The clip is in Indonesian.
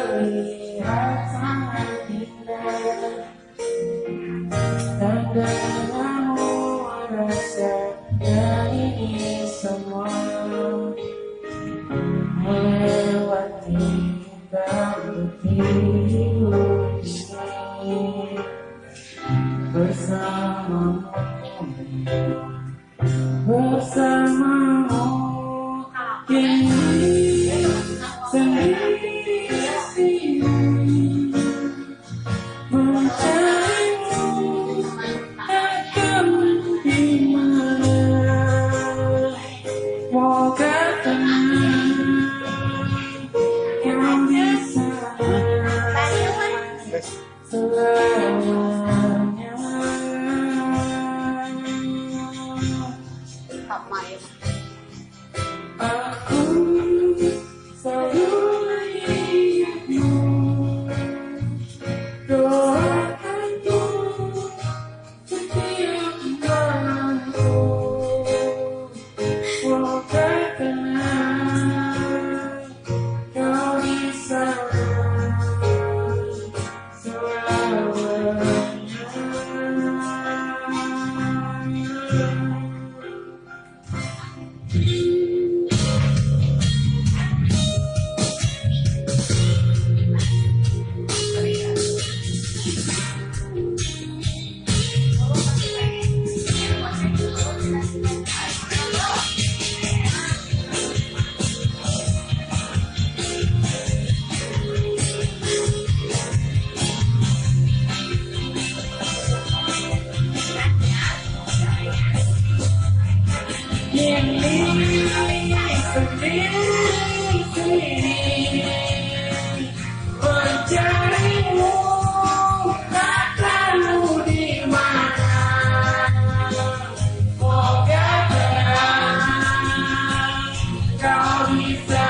terlihat sangat indah. Tak denganmu resepnya ini semua melewati bertidur ini bersamamu, bersamamu kini sendiri mencarimu akan dimana. Moga tenang yang bisa selamanya. Aku selalu mengingatmu, doakanku setiap malamku. Moga tenang kau bisa selamanya. Ini sendiri mencarimu, tak tahu di mana. Moga tenang kau bisa